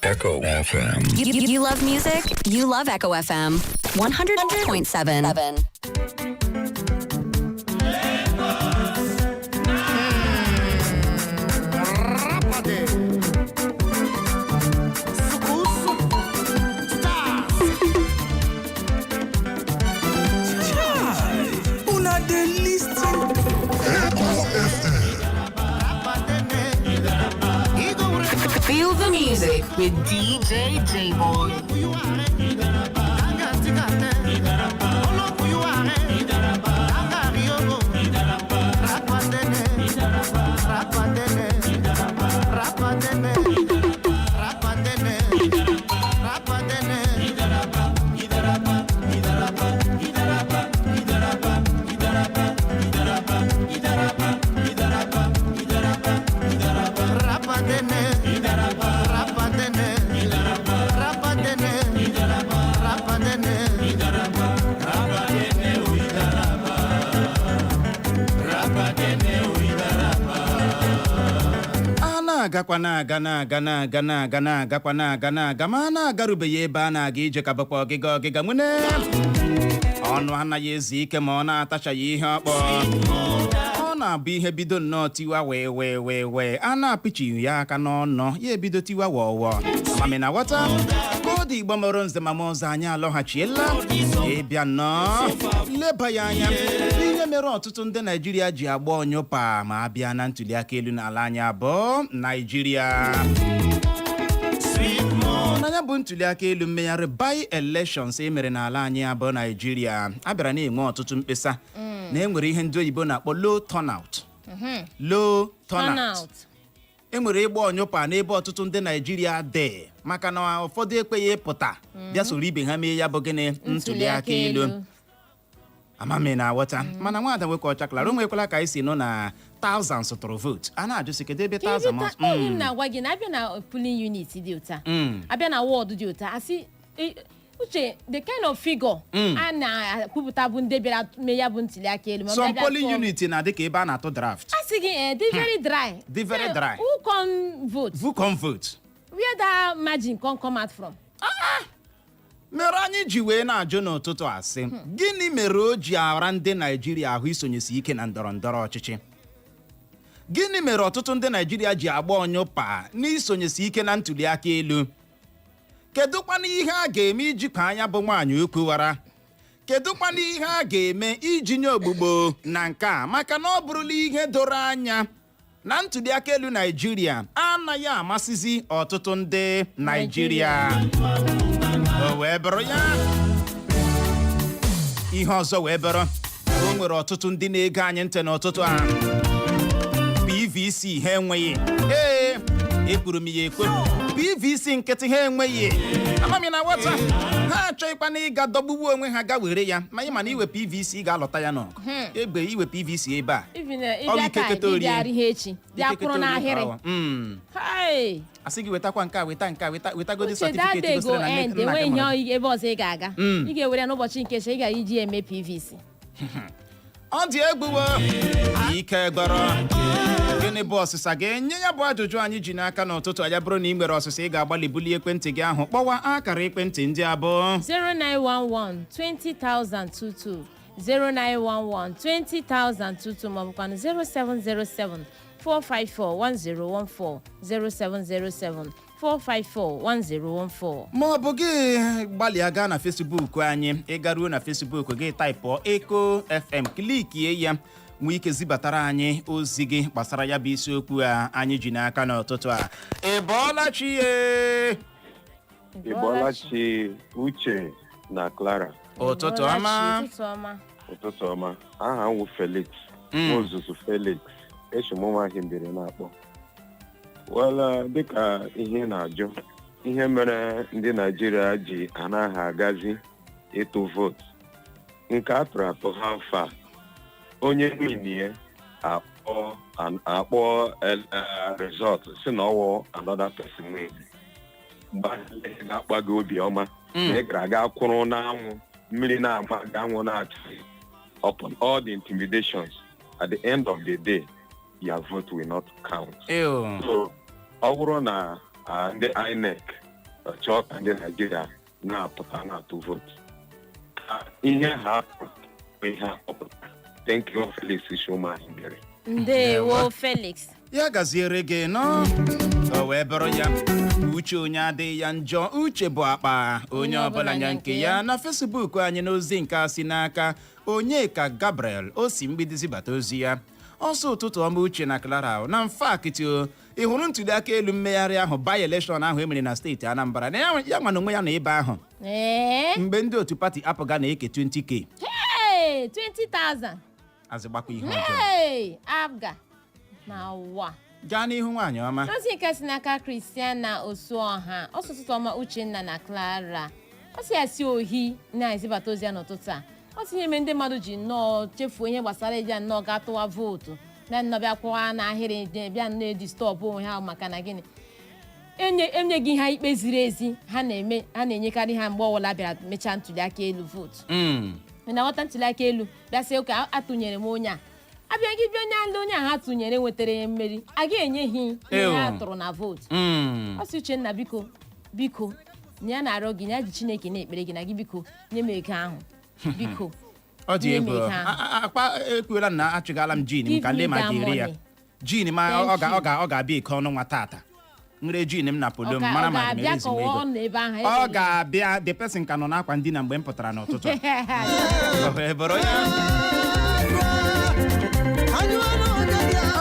Echo FM. You love music? You love Echo FM 100.7. Feel the music with DJ J-Boy. agakwa na-aga ma na-agarubeghị ebe a na-aga ije ka bụkwa ọgịga nwene ọnụ anaghị ezu ike ma ọ na-atachaghị ihe ọkpọ ọ na-abụ ihe bido nnọọ tiwa wee a na-apịchi ya aka n'ọnụ ya ebido tiwa wọwọ amamina ghọta koodu Igbo mụrụ nze ma ọzọ anyị alọghachiela ịbịa nnọọ leba ya anya ihe mere ọtụtụ ndị Naịjirịa ji agba onyupa ma abịa na ntuliakaelu n'ala anyị abụọ Naịjirịa n'anya bụ ntuliakaelu mmegharị by-elections emere n'ala anyị abụọ Naịjirịa abịara na-enwe ọtụtụ mkpesa na enwere ihe ndị oyibo na-akpọ low turnout enwere ịgba onyupa n'ebe ọtụtụ ndị Naịjirịa dị maka na ụfọdụ ekweghị ịpụta bịa soro ibe ha mee ya bụ gịnị ntuliakaelu amami na aghọta mana nwaada nwoke ọchaklara o nwekwala ka anyị si nụ na thousands tụrụ vote a na-ajụsị kedu ebe thousands na-agwa gị na abịa na polling unit dị ụta abịa na ward dị ụta asị uche the kind of figure a na-akwupụta bụ ndị bịara mee ya bụ ntuliakaelu some polling unit na dịka ebe a na-atụ draft asị gị dị very dry who can vote where that margin come out from mere anyị ji wee na-ajụ n'ụtụtụ asị gịnị mere o ji ara ndị Naịjirịa ahụ isonyesi ike na ndọrọ ndọrọ ọchịchị gịnị mere ọtụtụ ndị Naịjirịa ji agba onyupa n'isonyesi ike na ntuliakaelu kedụkwana ihe a ga-eme ijikwa anya bụ nwaanyị okwu wara kedụkwana ihe a ga-eme iji nye ogbugbo na nkea maka na ọ bụrụla ihe doro anya na ntuliakaelu Naịjirịa anaghị amasịzi ọtụtụ ndị Naịjirịa o wee bụrụ ya ihe ọzọ wee bụrụ o nwere ọtụtụ ndị na-ege anyị ntị n'ụtụtụ a PVC ha enweghị ekwuru m ya ekwe PVC nkịtị ha enweghị amami na nwata ha achọghịkwa na ịga dọgbugbu onwe ha ga were ya ma ị ma na iwe PVC ga-alọta ya n'ọgụ egbe iwe PVC ebe a ọ ikeketa orie asị gị wetakwa nke a wetagodi certificate gosiri na nna gị ebe ọzọ ị ga-aga ị ga-ewere n'ụbọchị nke ị ga-eji eme PVC ọ dị egbuwo ike gbọrọ gịnị bụ ọsịsa ga-enye ya bụ ajụjụ anyị ji n'aka n'ụtụtụ ya bụrụ na ị nwere ọsịsa ị ga-agbalị bulie ekwentị gị ahụ kpọwa akara ekwentị ndị abụọ 0911 20,022 0911 20,022 maọbụkwanụ 0707 454 1014 0707 454-1014 ma ọ bụ gị gbalịa gaa na Facebook anyị ịgaruo na Facebook gị taịpụọ Eko FM klikie ya nwee ike zibatara anyị ozi gị gbasara ya bụ isiokwu a anyị ji n'aka n'ụtụtụ a ịbọọlachi Uche na Clara ụtụtụ ọma aha m wụ Felix Ozuzu Felix eshimụnwaahị mbere na-akpọ wala dịka ihe na-ajụ ihe mere ndị Naịjirịa ji anaghị agazi ịtụ vootu nke a tụrụ atụ ha mfa onye niile akpọ resọt si na ọwụ another person wee ga-akpa gị obiọma na ị gara aga kwụrụ n'anwụ mmiri na-agba ga anwụ na-achị upon all the intimidations at the end of the day your vote will not count. So, ọ bụrụ na ndị INEC chọọ ka ndị Naịjirịa na-apụta na-atụ votu ihe ha akpọpụta. Thank you, Felix Shumahindere. Ndewo Felix. Ya gaziere gị nọ o wee bụrụ ya uche onye adịghị ya njọ uche bụ akpa onye ọbụla nya nke ya na Facebook anyị n'ozi nke a si n'aka Onyeka Gabriel o si mgbidi zibata ozi ya ọsọ ụtụtụ ọma Uche na Clara na mfakiti ị hụrụ ntuliaka elu mmegharị ahụ by election ahụ emere na steeti Anambra na ya nwa na onwe ya na ebe ahụ mgbe ndị otu pati apụga na-eke 20k 20,000 azịgbakwa ihe ọjọọ abga na wa gaa n'ihu nwaanyị ọma ozi nke si n'aka Christiana Osuọha ọsụtụtụ ọma Uchenna na Clara ọ si asị ohi na-ezibata ozi ya n'ụtụtụ a ọ tinye eme ndị mmadụ ji nnọọ chefuo ihe gbasara eji nnọọ ga tụwa vootu bịa nnọọ bịa kwụwa n'ahịrị bịa nnọọ edistọpụ onwe ha maka na gịnị enyeghị ha ikpe ziri ezi ha na-enyekarị ha mgbe ọbụla bịara mechaa ntuliaka elu vootu na nghọta ntuliaka elu bịa sị ụka atụnyere m onye a abịa gị bịa onye alụ onye a ha tụnyere nwetara mmeri a ga-enyeghị ihe ha tụrụ na vootu ọ sị Uchenna biko na ya na-arịọ gị ya ji Chineke na-ekpere gị na gị biko nye m ego ahụ biko ọ dị ego akpa ekwuola na achụgala m jin m ka ndị ma ga-eri ya jin ma ọ ga-abịa ike ọnụ nwa tata nre jin m na polo mara ma ọ ga-abịa the person ka nọ n'akwa ndina mgbe m pụtara n'ụtụtụ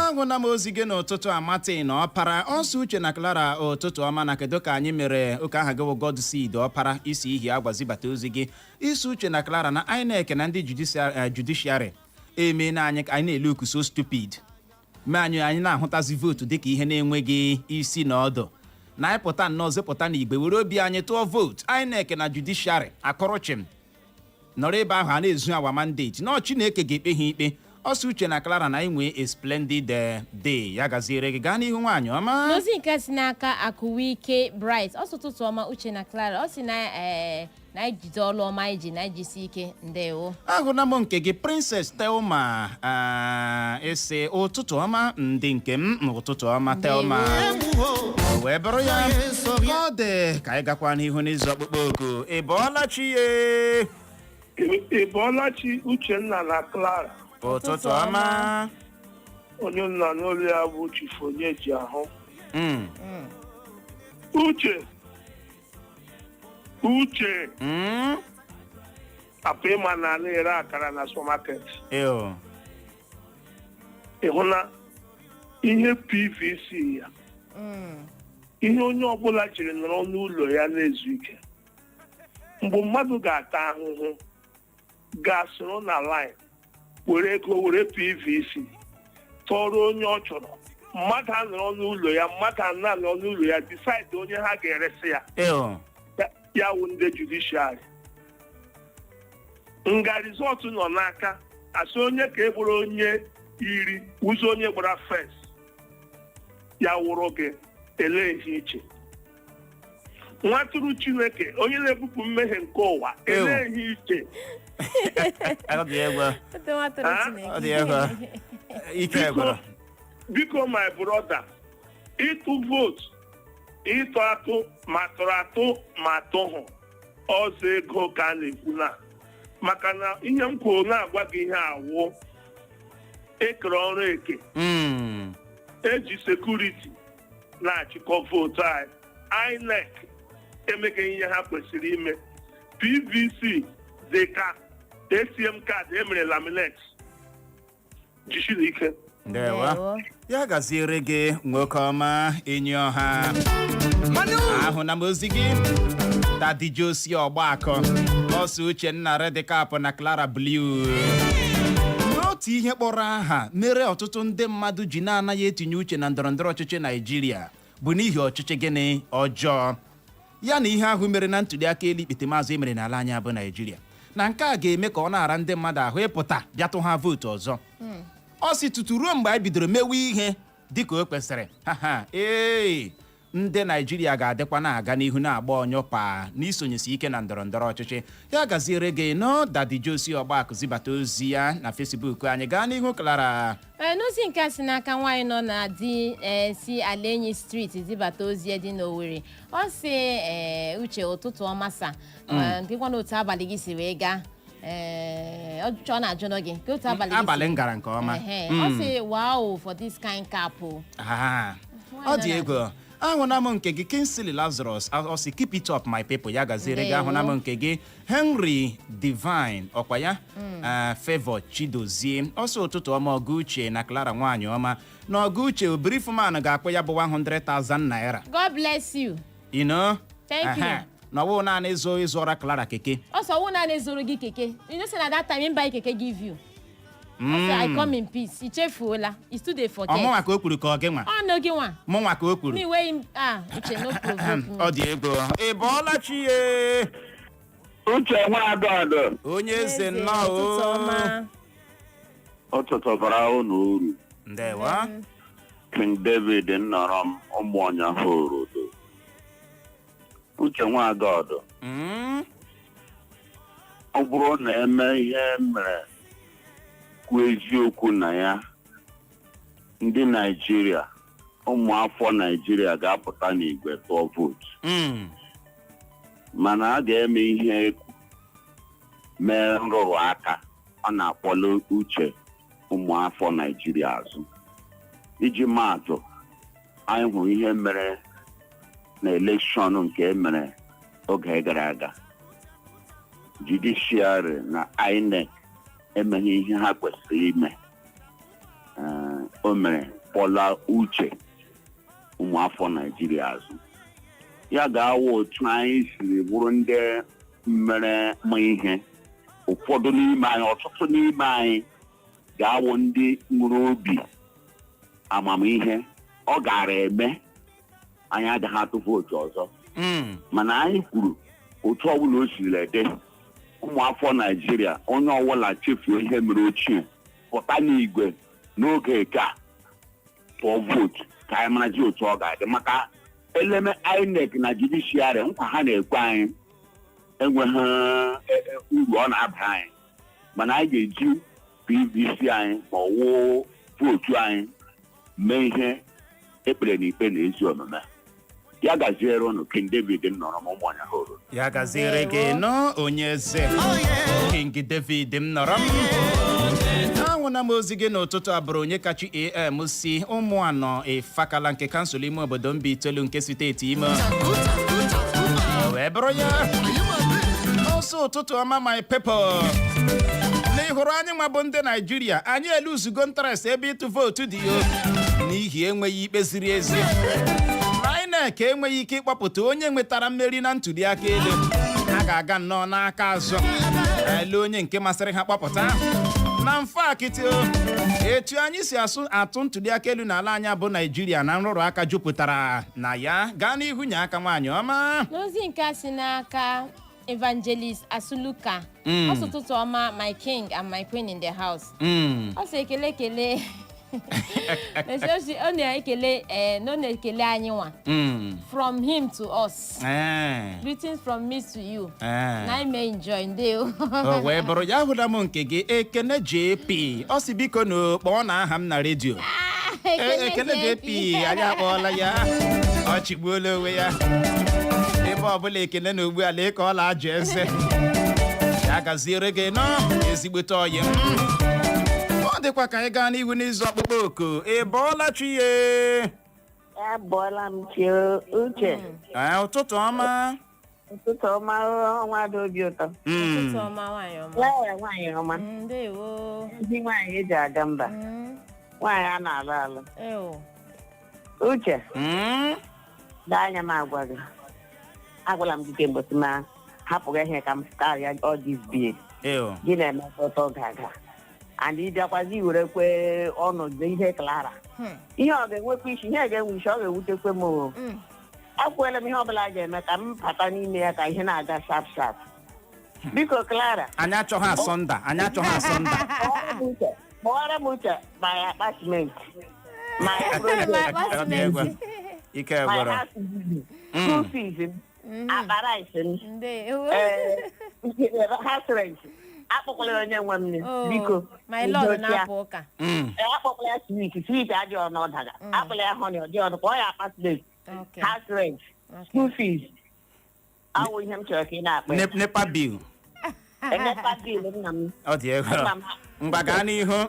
ahụna m ozi gị n'ụtụtụ amati na ọpara ọsọ Uche na Clara ụtụtụ ọma na kedu ka anyị mere ụka aha gị wụ God seed ọpara isi ihi agwazibata ozi gị isi Uche na Clara na INEC na ndị judiciary eme na anyị na-ele oku so stupid mee anyị na-ahụtazi vootu dịka ihe na-enweghị isi na ọdụ na anyị pụta nnọọ zepụta na igbe were obi anyị tụọ vootu INEC na judiciary akọrọchim nọrọ ebe ahụ a na-ezu awa mandate na Chineke ga-ekpe ha ikpe ọsọ Uche na Clara na inwe a splendid day ya gaziere gị gaa n'ihu nwaanyị ọma n'ozi nke si n'aka Akụwike Bright ọsọ ụtụtụ ọma Uche na Clara ọ si na ijide ọlụ ọma iji na ijisi ike ndewo ahụna m nke gị Princess Telma ese ụtụtụ ọma ndị nke m ụtụtụ ọma Telma wee bụrụ ya ọ dị ka anyị gakwa n'ihu n'izu ọkpụkpọ oku ị bọọla chi Uchenna na Clara ụtụtụ ọma onye nna n'olu ya bụ chifu onye ji ahụ Uche apụ ịma na ana ere akara na supermarket ịhụna ihe PVC ya ihe onye ọbụla jiri nọrọ n'ụlọ ya na-ezu ike mgbe mmadụ ga-ata ahụhụ ga-asoro na line were ego were PVC tọrọ onye ọ chọrọ mmadụ anọrọ n'ụlọ ya mmadụ anọ n'ụlọ ya decide onye ha ga-eresi ya wụ ndị judiciary nga rizọtụ nọ n'aka asị onye ka e gbara onye iri ụzọ onye gbara first ya wụrụ gị eleghị iche nwatụrụ Chineke onye na-ebupụ mmehie nke ụwa eleghị iche biko my brother ịtụ vootu ịtụ atụ ma tụrụ atụ ma tụhụ ọzọ ego ka a na-ekwu na maka na ihe m kwuru na-agwa gị ihe awụ ekere ọrụ eke eji sekuriti na-achịkọ vootu anyị INEC emeghị ihe ha kwesịrị ime PVC dịka ATM kaadị emere laminate jisiri ike ndewa ya gaziere gị nwoke ọma enyi ọha ahụ na m ozi gị dadijosi ọgbakọ ọsọ Uchenna Redicap na Clara Blue n'otu ihe kpọrọ aha mere ọtụtụ ndị mmadụ ji na-anaghị etinye uche na ndọrọndọrọ ọchịchị Naịjirịa bụ n'ihi ọchịchị gịnị ọjọọ ya na ihe ahụ mere na ntuliaka elu ikpete maazị emere n'ala anyị bụ Naịjirịa na nke a ga-eme ka ọ na-ara ndị mmadụ ahụ ịpụta bịatụ ha vootu ọzọ ọ si tutu ruo mgbe anyị bidoro mewe ihe dịka o kwesịrị ndị Naịjirịa ga-adịkwa na-aga n'ihu na-agba onyupa n'isonyesi ike na ndọrọndọrọ ọchịchị ya gaziere gị nọ dadijosi ọgbakụ zibata ozi ya na Facebook anyị gaa n'ihu Clara n'ozi nke si n'aka nwaanyị nọ na si Alenyi Street zibata ozi dị n'Owerri ọ si Uche ụtụtụ ọma sa nkekwa na otu abalị gị si wee gaa ọ na-ajụ gị ka otu abalị m gara nke ọma ọ si wow for this kind cap ọ dị ego ahụna m nke gị Kingsley Lazarus ọsị keep it up my people ya gaziere gị ahụna m nke gị Henry Divine ọkwa ya Favor Chidozie ọsọ ụtụtụ ọma Ọgụuche na Clara nwaanyị ọma na Ọgụuche Obirifuman ga-akpọ ya bụ 100,000 naira. God bless you. You know? Thank you. Na ọwụ naanị ịzụọra Clara keke. Also, ọwụ naanị ịzụrụ gị keke. You know say na that time him buy keke give you. I come in peace. Ichefuola. It's too dey forget. Ọmụ nwa ka o kwuru ka ọ gị nwa. Ọ no gị nwa. Mụ nwa ka o kwuru. Me wey him Uche no provoke me. Ọ dị ego. Ị bọọla chi ye. Uche nwa agọdọ. Onye eze nnọọ o. Ụtụtụ bara unu uru. Ndewa. King David nnọrọ m ụmụ ọnya hụrụ. Uche nwa agọdọ. Ọ bụrụ na eme ihe mere kwuo eziokwu na ya, ndị Naịjirịa, ụmụafọ Naịjirịa ga-apụta n'igwe tụọ vootu. Mana a ga-eme ihe mee nrụrụ aka ọ na-akpọla uche ụmụafọ Naịjirịa azụ. Iji maatụ, anyị hụrụ ihe mere na elekshọn nke emere oge gara aga. Judiciary na INEC emeghị ihe ha kwesịrị ime. O mere kpọla uche ụmụafọ Naịjirịa azụ. Ya ga-awụ otu anyị siri bụrụ ndị mere ma ihe. Ụfọdụ n'ime anyị, ọtụtụ n'ime anyị ga-awụ ndị nwere obi amamihe. Ọ gara eme anyị agaghị atụ vootu ọzọ. Mana anyị kwuru otu ọbụla o siri ede, ụmụafọ Naịjirịa onye ọbụla chefuo ihe mere ochie pụta n'igwe n'oge nke a tụọ vootu ka anyị marazi otu ọ ga-adị. Maka eleme INEC na judiciary nkwa ha na-ekwe anyị enweghị uru ọ na-aba anyị. Mana anyị ga-eji PVC anyị ma ọwụ vootu anyị mee ihe ekpere n'ikpe na ezi omume. Ya gaziere unu King David nnọrọ m ụmụọnya hụrụ. Ya gaziere gị nọ onye eze King David m nọrọ m. Anwụna m ozi gị n'ụtụtụ abụrụ onye kachi AM si ụmụanọ Ifakala nke kansụl ime obodo Mbaitolu nke steeti Imo. Wee bụrụ ya ọsọ ụtụtụ ọma my people. N'ịhụrụ anyị nwa bụ ndị Naịjirịa, anyị eluzugo interest ebe ịtụ vootu dị yo n'ihi enweghị ikpe ziri ezi. INEC enweghị ike ịkpọpụta onye nwetara mmeri na ntuliakaelu. Ha ga-aga nnọọ n'aka azụ ele onye nke masịrị ha kpọpụta. Na mfakịtị etu anyị si atụ ntuliakaelu n'ala anyị bụ Naịjirịa na nrụrụ aka jupụtara na ya. Gaa n'ihu nye aka nwaanyị ọma. N'ozi nke a si n'aka Evangelist Asuluka. Ọsụtụtụ ọma my king and my queen in the house. Ọ sị ekele ọ na-ekele anyị nwa. From him to us. Greetings from me to you. Na anyị may enjoy ndeo. Wee bụrụ ya hụla m nke gị Ekene JP. Ọ sị biko kpọọ na aha m na redio. Ekene JP anyị akpọọla ya. Ọ chịgbuola onwe ya. Ebe ọbụla Ekene na ugbu a lee ka ọ la-ajụ eze. Ya gaziere gị nọ ezigbote ọyị m. Ọ dịkwa ka anyị gaa n'ihu n'izu ọkpụkpọ oku. Ị bọọla chi ye? Abọọla m chi Uche. Ụtụtụ ọma. Ụtụtụ ọma ọnwa dị obi ụtọ. Ụtụtụ ọma nwaanyị ọma. Laa nwaanyị ọma. Ndewo. Ndị nwaanyị eji aga mba. Nwaanyị a na-alụ alụ. Uche. Daa anya m agwa gị. Agwala m gị kemgbe si ma hapụghị ihe ka m karịa all this bie. Gị na-eme ụtọ ga-aga. And ịbịakwazi werekwe ọnọdụ ihe Clara. Ihe ọ ga-enwekwa isi, ihe ga-enwe isi, ọ ga-ewutekwe m. Akwụela m ihe ọbụla a ga-eme ka m bata n'ime ya ka ihe na-aga sharp sharp. Biko Clara. Anyị achọghị asọnda. Kpọọrọ m Uche my apartment. My apartment. Ike gwara. School fees. Akpara isi. House rent. Akpọkwala onye nwe m biko. My lord na-apụ ụka. Akpọkwala ya sweet adị ọnụ ọdaga. Akpọkwala ya honey ọdị ọnụ kpọọ ya apartment. House rent. School fees. Awụ ihe m chọrọ ka ị na-akpa. Nepa bill. Nepa bill nna m. Ọ dị ego. Mgba gaa n'ihu.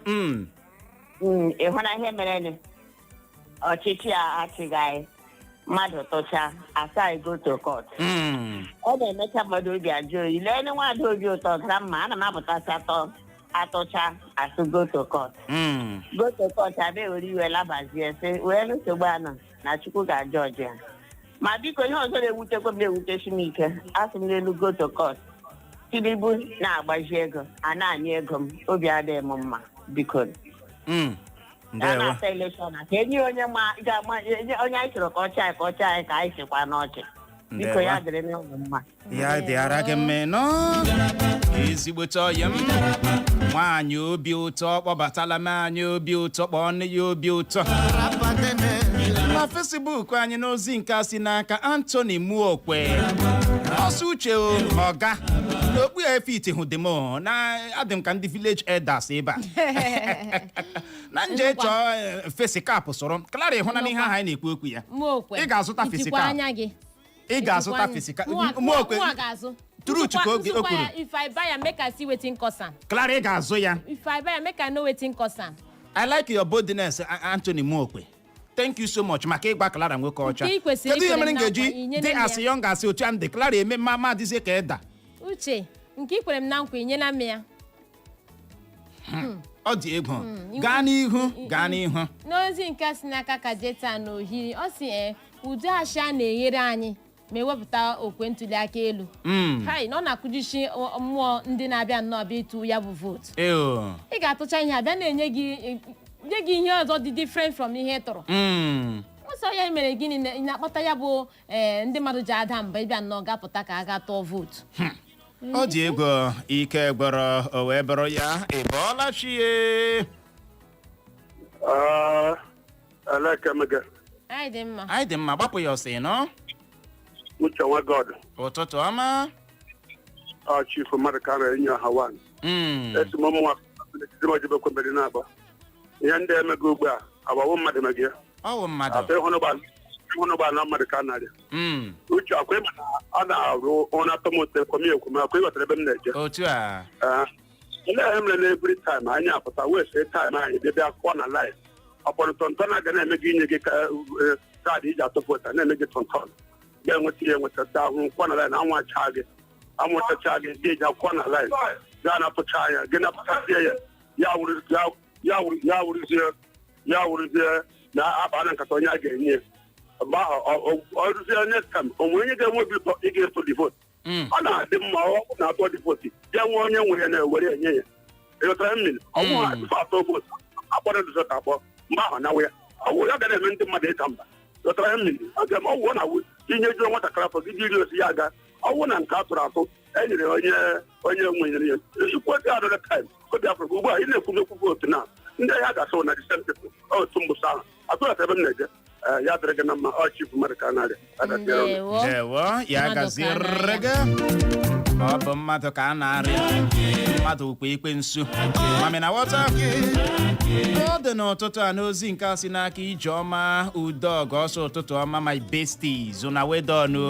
Ị hụ na ihe mere ọchịchị a achịghị anyị. mmadụ tụcha asa go to court ọ na-emecha mmadụ obi ajụ oyi lee ndị nwaada obi ụtọ gara mma ana m apụtasị atụcha asụ go to court abịa ewere iwe labazie sị wee nsogbu anọ na Chukwu ga-ajọ ọjị ya ma biko ihe ọzọ na-ewutekwa m na-ewutechi m ike asị m n'elu go to court Tinubu na-agbaji ego a na-anyị ego m obi adịghị m mma biko na-asa elekshọn ka enye onye anyị chọrọ ka ọchị anyị ka anyị chịkwa n'ọchị biko ya dịrị n'ụlọ mma ya dịara gị mme nọ ezigbote ọyị m nwaanyị obi ụtọ kpọbatala m anyị obi ụtọ kpọọ nne ya obi ụtọ na Facebook anyị n'ozi nke a si n'aka Anthony Muokwe ọsọ uche ọga n'okpu ya efiti hụ dị m na adị m ka ndị village elders ebe a na nje chọọ fesikap sọrọ Clara ịhụna n'ihe ahụ anyị na-ekwu okwu ya ị ga-azụta fesikap ị ga-azụta fesikap Muokwe truth ka o kwuru if I buy am make I see wetin cause am Clara ị ga-azụ ya if I buy am make I know wetin cause am I like your boldness Anthony Muokwe. Thank you so much maka ịgba Clara nwoke ọcha. Kedu ihe mere m ga-eji dị asị yọ asị otu a ndị Clara eme mama adịzie ka ịda uche nke ikwere m na nkwa inyela m ya ọ dị egwu gaa n'ihu n'ozi nke si n'aka Kajeta na Ohiri ọ si ụdị asha na-enyere anyị ma ewepụta okwe ntuliakaelu hai na ọ na-akụjishi mmụọ ndị na-abịa nnọọ bịa ịtụ ya bụ vootu ị ga-atụcha ihe abịa na-enye gị ihe ọzọ dị different from ihe ị tụrụ ọsọ ya mere gịnị na-akpata ya bụ ndị mmadụ ji ada mba ịbịa nnọọ ga-apụta ka a ga tụọ vootu ọ dị egwu ike gbọrọ o wee bụrụ ya ị bọọla chie anyị dị mma gbapụ ya ọsị nọ Uche nwa God. Ụtụtụ ọma. Chief mmadụ ka na-enye ọha wan. Esi m ụmụ nwa jibe kwembere na-agba. Ihe ndị emego ugbu a agbawo mmadụ mege ya. Ọwụ mmadụ. Ịhụnụgba na mmadụ ka na-arịa. Uche akwa ịma na a na-arụ ọnụ atọmote ekwu ma akwa ịghọtara ebe m na-eje. Otu a. Ndị ahụ mere na every time anyị apụta wee see time anyị bịa kụọ na live. Ọkpọrọ tọntọn aga na-eme gị inye gị kaadị iji atụ vootu na-eme gị tọntọn. Ga-enweta ihe enwetata ahụ kwana line anwacha gị amụtacha gị ga eji akwụkwọ na line gaa na-apụcha anya gị na-apụtazie ya wụrụzie na akpa na nkata onye a ga-enye mgbe ahụ ọrụzie next time o nwere onye ga-enwe obi ụtọ ị ga-eto dị votu ọ na-adị mma ọ na-atọ dị votu ya nwee onye nwere ya na-ewere enye ya ịghọtara mmiri ọnwụ ha tupu atọ votu akpọrọ rizọt akpọ mgbe ahụ na ya ọwụ ya ga na-eme ndị mmadụ ịta mba ịghọtara mmiri ọ ga-eme ọwụọ na inye jụọ nwatakịrị afọ gị jiri osi ya aga ọwụ na nke a tụrụ atụ e nyere onye nwenyere ya ikwu otu adọrọ taim obi afọ ugbu a ị na-ekwu ekwu votu na ndị ahịa ga-asụ na disem pepụl otu mbụsa ahụ atụghata ebe m na-eje ya dịrị gị na mma ọ chifu mmadụ ka narịa ndewo ya gaziere gị ọ bụ mmadụ ka a na-arịa mmadụ ukwe ikpe nsu mamina wọta ọ dị n'ụtụtụ a n'ozi nke a si n'aka Ijeọma Udog ọsọ ụtụtụ ọma my besties una wedonu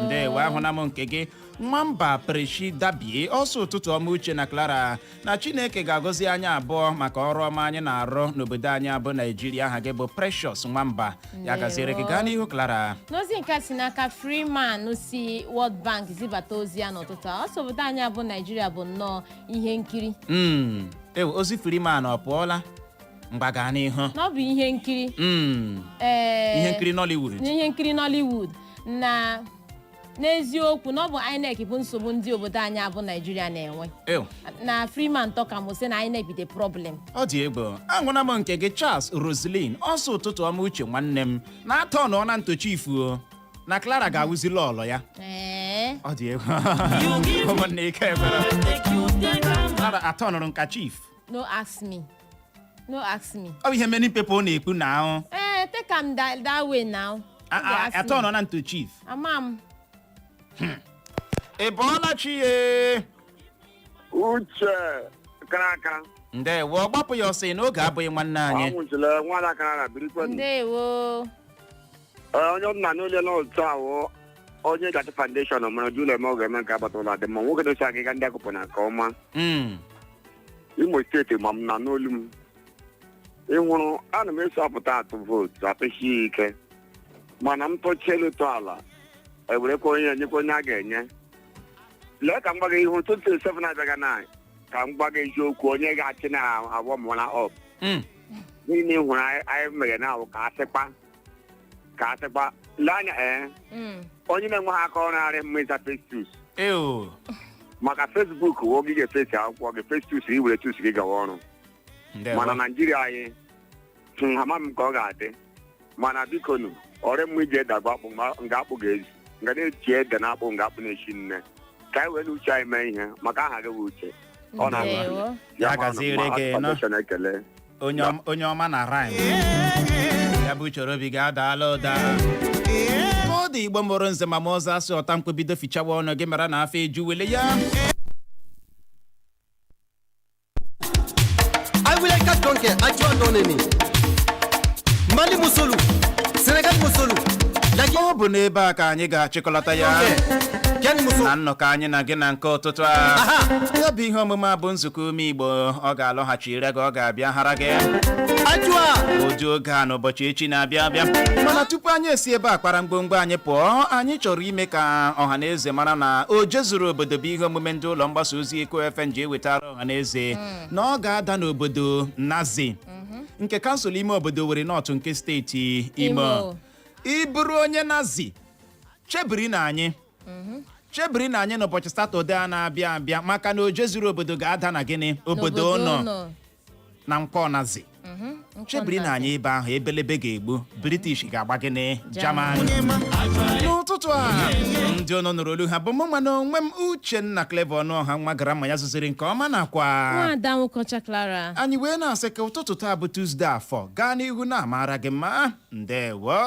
ndewo ahụna m nke gị nwamba preshi dabie ọsọ ụtụtụ ọma Uche na Clara na Chineke ga-agọzi anyị abụọ maka ọrụ ọma anyị na-arụ n'obodo anyị abụ Naijiria aha gị bụ Precious nwamba ya gaziere gị gaa n'ihu Clara n'ozi nke si n'aka Freeman si World Bank zibata ozi ya n'ụtụtụ a ọsọ obodo anyị abụ Naijiria bụ nnọọ ihe nkiri ozi Freeman ọ pụọla mgbaga n'ihu na ọ bụ ihe nkiri ihe nkiri Nollywood na n'eziokwu na ọ bụ INEC bụ nsogbu ndị obodo anyị abụ Naijiria na-enwe na Freeman tọka m sị na INEC dị problem ọ dị egwu aṅụna m nke gị Charles Roselyn ọsọ ụtụtụ ọma Uche nwanne m na-atọ nọ na ntochi ifu na Clara ga-awụzili ọlọ ya ọ dị egwu ụmụnne ike ebere Clara atọ nụrụ nka chief no ask me ọ bụ ihe many people na-ekwu na ahụ take am that way now atọ nọ na nto chief amam ị bọọla chi ye Uche karaka ndewo gbapụ ya ọsị n'oge abụghị nwanne anyị ndewo onye nna n'ụlọ n'otu ahụ onye gachi foundation mara ụlọ eme oge eme nke agbata ụlọ dị mma nwoke dosi aka ndị akụpụ na nke ọma Imo steeti ma m na n'olu m ịhụrụ ana m eso apụta atụ vootu atụchi ike mana m tọchielu ala ewerekwa onye nyekwa onye a ga-enye. Lee ka m gbaga ihu 2027 abịaga na ka m gbaga eziokwu onye ga-achị na abụọ mụna ọp niile hụrụ anyị mere na ahụ ka asịkpa lee anya onye na-enweghị aka ọrụ arị mma ịza festus maka fesbuk oge ga-efesi akwụkwọ gị festus iwere tus gị gawa ọrụ mana naijiria anyị ama m ka ọ ga-adị mana bikonu ọrịa mma iji ede akpụ nga akpụ ga-ezi nga na-eji ede na akpụ nga akpụ na-echi nne ka anyị wee uche anyị mee ihe maka aha gị bụ uche ọ na-agwa ya gaziri gị nọ ekele onye ọma na rhyme ya bụ chọrọ obi ga-adala ụda ọ dị Igbo mụrụ nze ma ọzọ asị ọta mkpebido fichawa ọnụ gị mara na afọ ejuwele ya I will like donke ajwa doneni Mali musolu Senegal musolu ọ bụ n'ebe a ka anyị ga-achịkọlata ya na nnọkọ anyị na gị na nke ụtụtụ a ya bụ ihe omume a bụ nzukọ ume Igbo ọ ga-alọghachire gị ọ ga-abịa hara gị ụdị oge a n'ụbọchị echi na-abịa abịa mana tupu anyị esi ebe a kpara mgbomgbo anyị pụọ anyị chọrọ ime ka ọha na eze mara na oje zuru obodo bụ ihe omume ndị ụlọ mgbasa ozi Eko FM ji ewetara ọha na eze na ọ ga-ada n'obodo Nazi nke kansụl ime obodo Owerri North nke steeti Imo ịbụrụ onye Nazi chebiri na anyị n'ụbọchị Satọde a na-abịa abịa maka na oje zuru obodo ga-ada na gịnị obodo ụnọ na Nkọ Nazi chebiri na anyị ebe ahụ ebelebe ga-egbu British ga-agba gịnị German n'ụtụtụ a ndị ọnụ nụrụ olu ha bụ mụ mana onwe m Uchenna Clever Ọnụọha nwa gara ma ya zụziri nke ọma nakwa anyị wee na-asị ka ụtụtụ taa bụ Tuesday afọ gaa n'ihu na-amara gị mma ndewo